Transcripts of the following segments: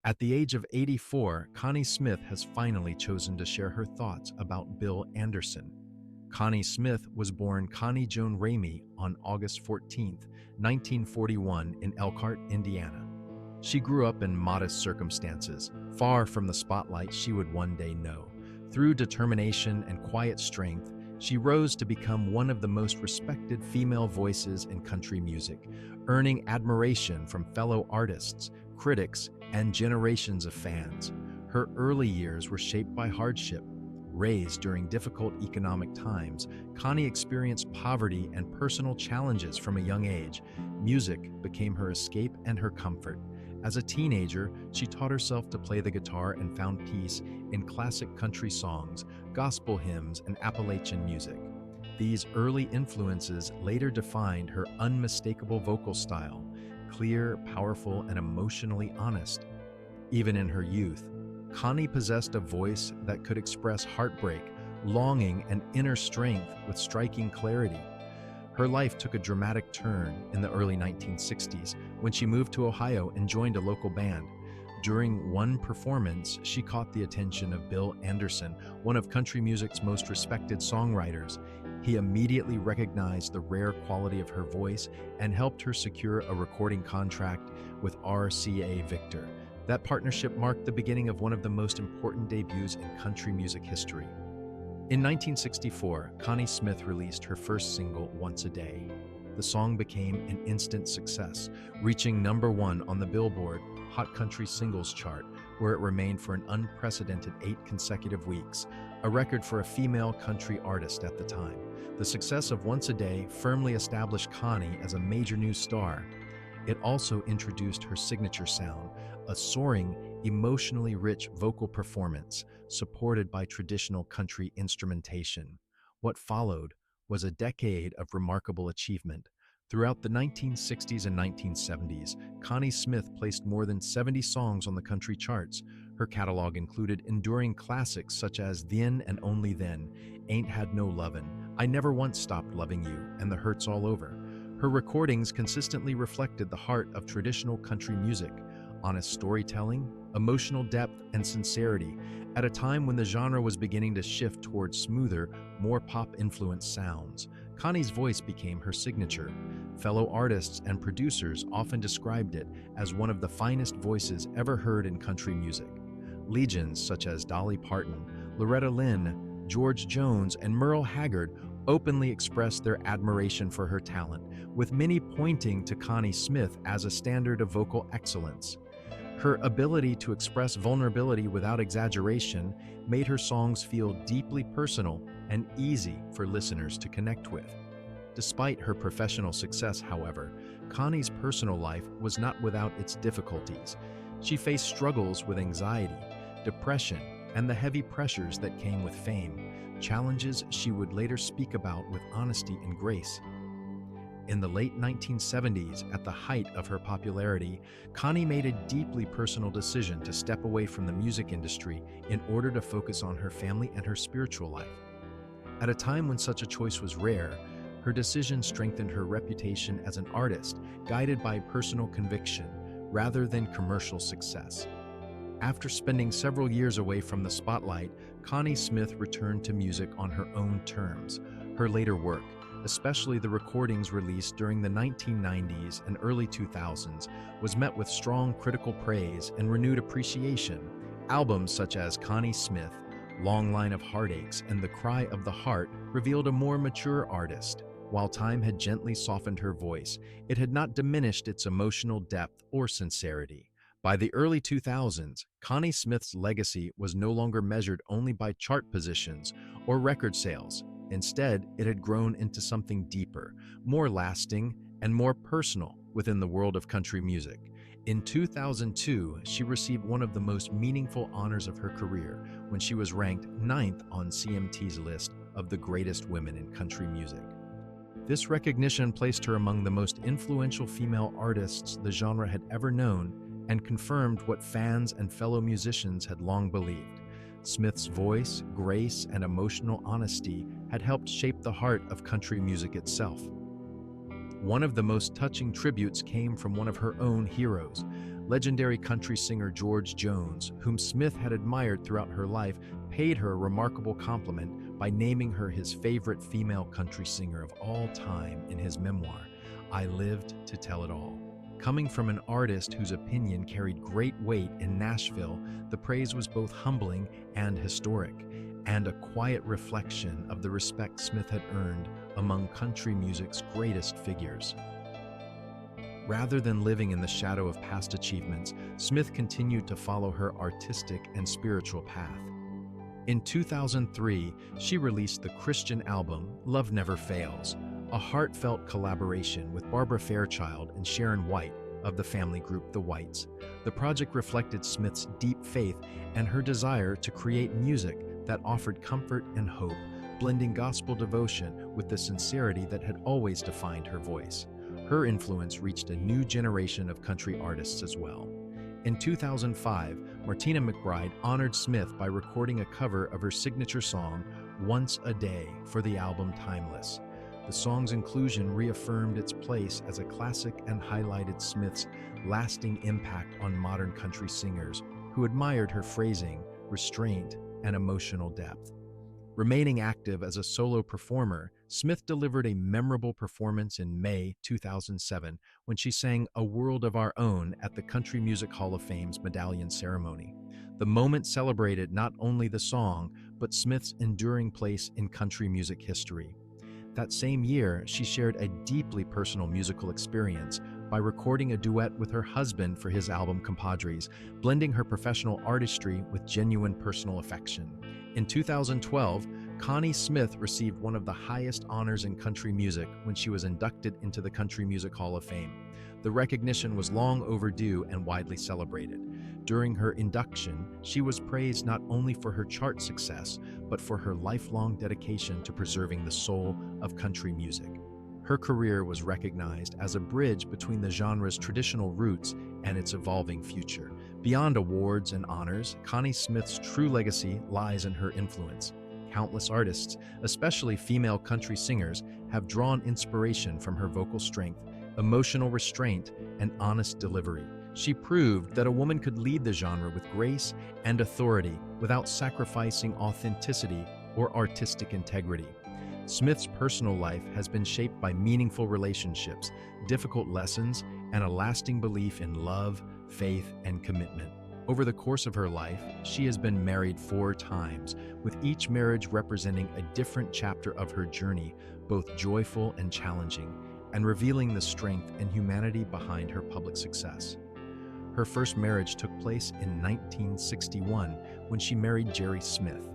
At the age of 84, Connie Smith has finally chosen to share her thoughts about Bill Anderson. Connie Smith was born Connie Joan Ramey on August 14, 1941, in Elkhart, Indiana. She grew up in modest circumstances, far from the spotlight she would one day know. Through determination and quiet strength, she rose to become one of the most respected female voices in country music, earning admiration from fellow artists, critics, and generations of fans. Her early years were shaped by hardship. Raised during difficult economic times, Connie experienced poverty and personal challenges from a young age. Music became her escape and her comfort. As a teenager, she taught herself to play the guitar and found peace in classic country songs, gospel hymns, and Appalachian music. These early influences later defined her unmistakable vocal style, clear, powerful, and emotionally honest. Even in her youth, Connie possessed a voice that could express heartbreak, longing, and inner strength with striking clarity. Her life took a dramatic turn in the early 1960s when she moved to Ohio and joined a local band. During one performance, she caught the attention of Bill Anderson, one of country music's most respected songwriters. He immediately recognized the rare quality of her voice and helped her secure a recording contract with RCA Victor. That partnership marked the beginning of one of the most important debuts in country music history. In 1964, Connie Smith released her first single, Once a Day. The song became an instant success, reaching #1 on the Billboard Hot Country Singles chart, where it remained for an unprecedented 8 consecutive weeks, a record for a female country artist at the time. The success of Once a Day firmly established Connie as a major new star. It also introduced her signature sound, a soaring, emotionally rich vocal performance supported by traditional country instrumentation. What followed was a decade of remarkable achievement. Throughout the 1960s and 1970s, Connie Smith placed more than 70 songs on the country charts. Her catalog included enduring classics such as Then and Only Then, Ain't Had No Lovin', I Never Once Stopped Loving You, and The Hurt's All Over. Her recordings consistently reflected the heart of traditional country music, honest storytelling, emotional depth, and sincerity, at a time when the genre was beginning to shift towards smoother, more pop-influenced sounds. Connie's voice became her signature. Fellow artists and producers often described it as one of the finest voices ever heard in country music. Legends such as Dolly Parton, Loretta Lynn, George Jones, and Merle Haggard openly expressed their admiration for her talent, with many pointing to Connie Smith as a standard of vocal excellence. Her ability to express vulnerability without exaggeration made her songs feel deeply personal and easy for listeners to connect with. Despite her professional success, however, Connie's personal life was not without its difficulties. She faced struggles with anxiety, depression, and the heavy pressures that came with fame, challenges she would later speak about with honesty and grace. In the late 1970s, at the height of her popularity, Connie made a deeply personal decision to step away from the music industry in order to focus on her family and her spiritual life. At a time when such a choice was rare, her decision strengthened her reputation as an artist, guided by personal conviction rather than commercial success. After spending several years away from the spotlight, Connie Smith returned to music on her own terms. Her later work, especially the recordings released during the 1990s and early 2000s, was met with strong critical praise and renewed appreciation. Albums such as Connie Smith, Long Line of Heartaches, and The Cry of the Heart revealed a more mature artist. While time had gently softened her voice, it had not diminished its emotional depth or sincerity. By the early 2000s, Connie Smith's legacy was no longer measured only by chart positions or record sales. Instead, it had grown into something deeper, more lasting, and more personal within the world of country music. In 2002, she received one of the most meaningful honors of her career when she was ranked 9th on CMT's list of the greatest women in country music. This recognition placed her among the most influential female artists the genre had ever known and confirmed what fans and fellow musicians had long believed. Smith's voice, grace, and emotional honesty had helped shape the heart of country music itself. One of the most touching tributes came from one of her own heroes. Legendary country singer George Jones, whom Smith had admired throughout her life, paid her a remarkable compliment by naming her his favorite female country singer of all time in his memoir, I Lived to Tell It All. Coming from an artist whose opinion carried great weight in Nashville, the praise was both humbling and historic, and a quiet reflection of the respect Smith had earned among country music's greatest figures. Rather than living in the shadow of past achievements, Smith continued to follow her artistic and spiritual path. In 2003, she released the Christian album Love Never Fails, a heartfelt collaboration with Barbara Fairchild and Sharon White of the family group The Whites. The project reflected Smith's deep faith and her desire to create music that offered comfort and hope, blending gospel devotion with the sincerity that had always defined her voice. Her influence reached a new generation of country artists as well. In 2005, Martina McBride honored Smith by recording a cover of her signature song, Once a Day, for the album Timeless. The song's inclusion reaffirmed its place as a classic and highlighted Smith's lasting impact on modern country singers who admired her phrasing, restraint, and emotional depth. Remaining active as a solo performer, Smith delivered a memorable performance in May 2007 when she sang A World of Our Own at the Country Music Hall of Fame's medallion ceremony. The moment celebrated not only the song, but Smith's enduring place in country music history. That same year, she shared a deeply personal musical experience by recording a duet with her husband for his album Compadres, blending her professional artistry with genuine personal affection. In 2012, Connie Smith received one of the highest honors in country music when she was inducted into the Country Music Hall of Fame. The recognition was long overdue and widely celebrated. During her induction, she was praised not only for her chart success, but for her lifelong dedication to preserving the soul of country music. Her career was recognized as a bridge between the genre's traditional roots and its evolving future. Beyond awards and honors, Connie Smith's true legacy lies in her influence. Countless artists, especially female country singers, have drawn inspiration from her vocal strength, emotional restraint, and honest delivery. She proved that a woman could lead the genre with grace and authority without sacrificing authenticity or artistic integrity. Smith's personal life has been shaped by meaningful relationships, difficult lessons, and a lasting belief in love, faith, and commitment. Over the course of her life, she has been married 4 times, with each marriage representing a different chapter of her journey, both joyful and challenging, and revealing the strength and humanity behind her public success. Her first marriage took place in 1961 when she married Jerry Smith.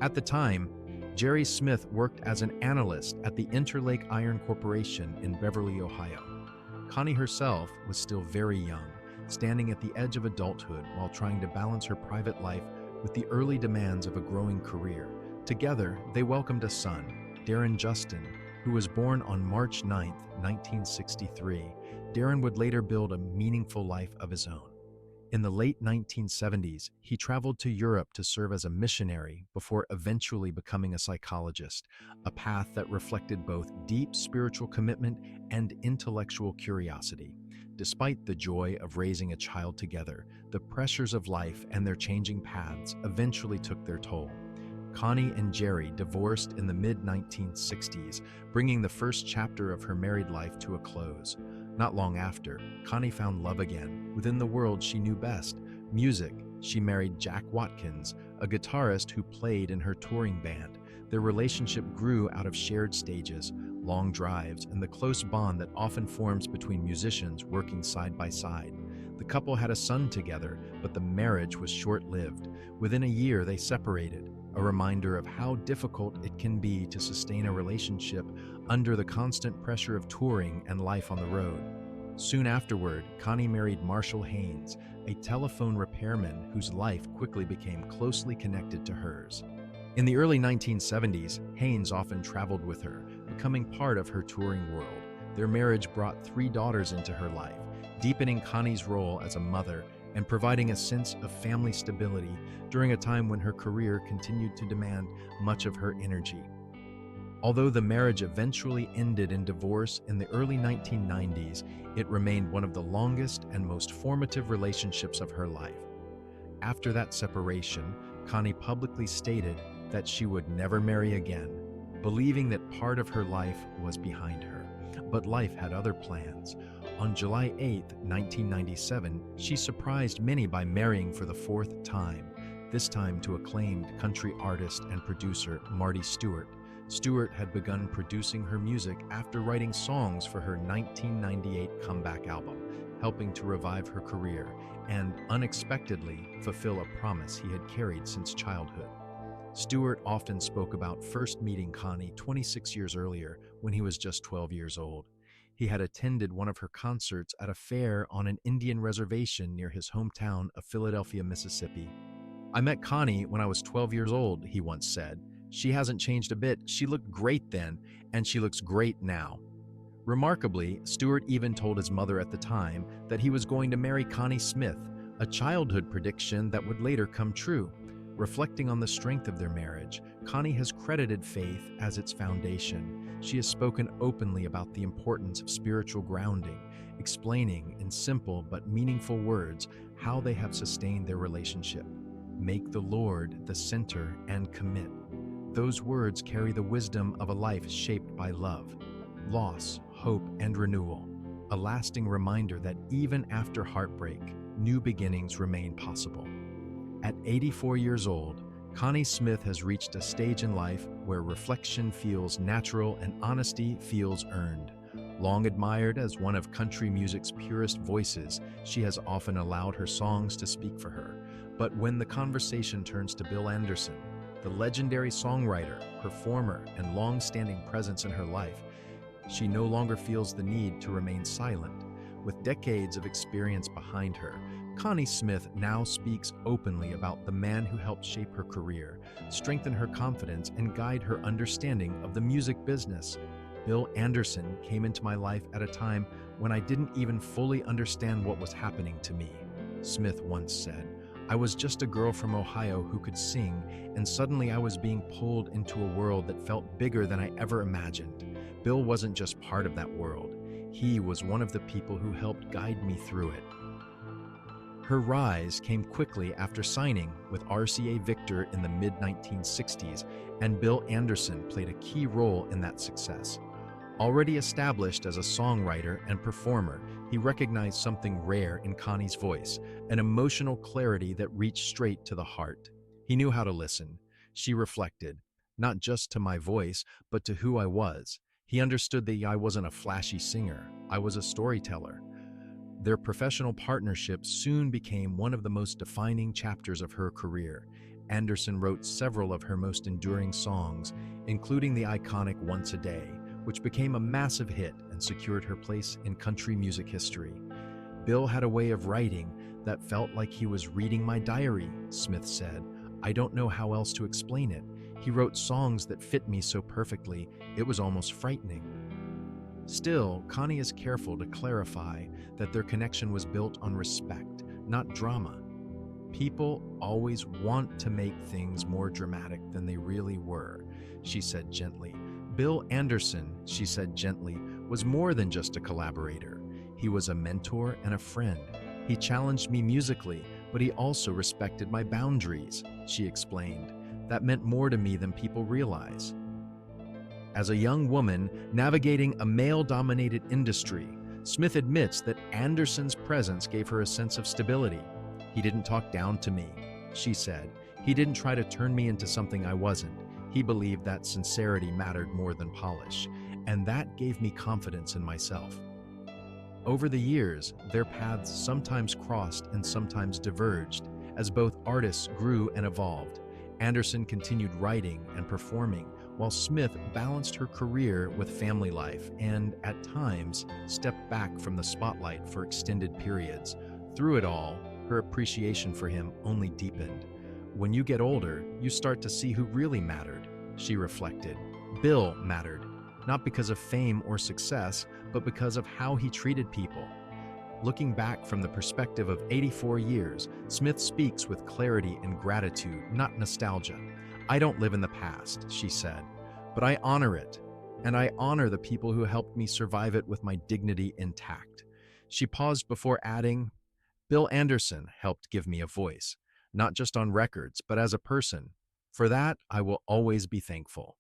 At the time, Jerry Smith worked as an analyst at the Interlake Iron Corporation in Beverly, Ohio. Connie herself was still very young, standing at the edge of adulthood while trying to balance her private life with the early demands of a growing career. Together, they welcomed a son, Darren Justin, who was born on March 9, 1963. Darren would later build a meaningful life of his own. In the late 1970s, he traveled to Europe to serve as a missionary before eventually becoming a psychologist, a path that reflected both deep spiritual commitment and intellectual curiosity. Despite the joy of raising a child together, the pressures of life and their changing paths eventually took their toll. Connie and Jerry divorced in the mid-1960s, bringing the first chapter of her married life to a close. Not long after, Connie found love again within the world she knew best, music. She married Jack Watkins, a guitarist who played in her touring band. Their relationship grew out of shared stages, long drives, and the close bond that often forms between musicians working side by side. The couple had a son together, but the marriage was short-lived. Within a year, they separated, a reminder of how difficult it can be to sustain a relationship under the constant pressure of touring and life on the road. Soon afterward, Connie married Marshall Haynes, a telephone repairman whose life quickly became closely connected to hers. In the early 1970s, Haynes often traveled with her, becoming part of her touring world. Their marriage brought 3 daughters into her life, deepening Connie's role as a mother and providing a sense of family stability during a time when her career continued to demand much of her energy. Although the marriage eventually ended in divorce in the early 1990s, it remained one of the longest and most formative relationships of her life. After that separation, Connie publicly stated that she would never marry again, believing that part of her life was behind her. But life had other plans. On July 8, 1997, she surprised many by marrying for the fourth time, this time to acclaimed country artist and producer Marty Stewart. Stewart had begun producing her music after writing songs for her 1998 comeback album, helping to revive her career and, unexpectedly, fulfill a promise he had carried since childhood. Stewart often spoke about first meeting Connie 26 years earlier when he was just 12 years old. He had attended one of her concerts at a fair on an Indian reservation near his hometown of Philadelphia, Mississippi. "I met Connie when I was 12 years old," he once said. "She hasn't changed a bit. She looked great then, and she looks great now." Remarkably, Stewart even told his mother at the time that he was going to marry Connie Smith, a childhood prediction that would later come true. Reflecting on the strength of their marriage, Connie has credited faith as its foundation. She has spoken openly about the importance of spiritual grounding, explaining in simple but meaningful words how they have sustained their relationship. Make the Lord the center and commit. Those words carry the wisdom of a life shaped by love, loss, hope, and renewal, a lasting reminder that even after heartbreak, new beginnings remain possible. At 84 years old, Connie Smith has reached a stage in life where reflection feels natural and honesty feels earned. Long admired as one of country music's purest voices, she has often allowed her songs to speak for her. But when the conversation turns to Bill Anderson, the legendary songwriter, performer, and long-standing presence in her life, she no longer feels the need to remain silent. With decades of experience behind her, Connie Smith now speaks openly about the man who helped shape her career, strengthen her confidence, and guide her understanding of the music business. "Bill Anderson came into my life at a time when I didn't even fully understand what was happening to me," Smith once said. "I was just a girl from Ohio who could sing, and suddenly I was being pulled into a world that felt bigger than I ever imagined. Bill wasn't just part of that world. He was one of the people who helped guide me through it." Her rise came quickly after signing with RCA Victor in the mid-1960s, and Bill Anderson played a key role in that success. Already established as a songwriter and performer, he recognized something rare in Connie's voice, an emotional clarity that reached straight to the heart. He knew how to listen. She reflected, "Not just to my voice, but to who I was." He understood that I wasn't a flashy singer. I was a storyteller. Their professional partnership soon became one of the most defining chapters of her career. Anderson wrote several of her most enduring songs, including the iconic "Once a Day," which became a massive hit and secured her place in country music history. "Bill had a way of writing that felt like he was reading my diary," Smith said. "I don't know how else to explain it. He wrote songs that fit me so perfectly, it was almost frightening." Still, Connie is careful to clarify that their connection was built on respect, not drama. "People always want to make things more dramatic than they really were," she said gently. "Bill Anderson," she said gently, "was more than just a collaborator. He was a mentor and a friend. He challenged me musically, but he also respected my boundaries," she explained. "That meant more to me than people realize." As a young woman navigating a male-dominated industry, Smith admits that Anderson's presence gave her a sense of stability. "He didn't talk down to me," she said. "He didn't try to turn me into something I wasn't. He believed that sincerity mattered more than polish, and that gave me confidence in myself." Over the years, their paths sometimes crossed and sometimes diverged, as both artists grew and evolved. Anderson continued writing and performing, while Smith balanced her career with family life and, at times, stepped back from the spotlight for extended periods. Through it all, her appreciation for him only deepened. "When you get older, you start to see who really mattered," she reflected. "Bill mattered, not because of fame or success, but because of how he treated people." Looking back from the perspective of 84 years, Smith speaks with clarity and gratitude, not nostalgia. "I don't live in the past," she said. but I honor it, and I honor the people who helped me survive it with my dignity intact. She paused before adding, Bill Anderson helped give me a voice, not just on records, but as a person. For that, I will always be thankful.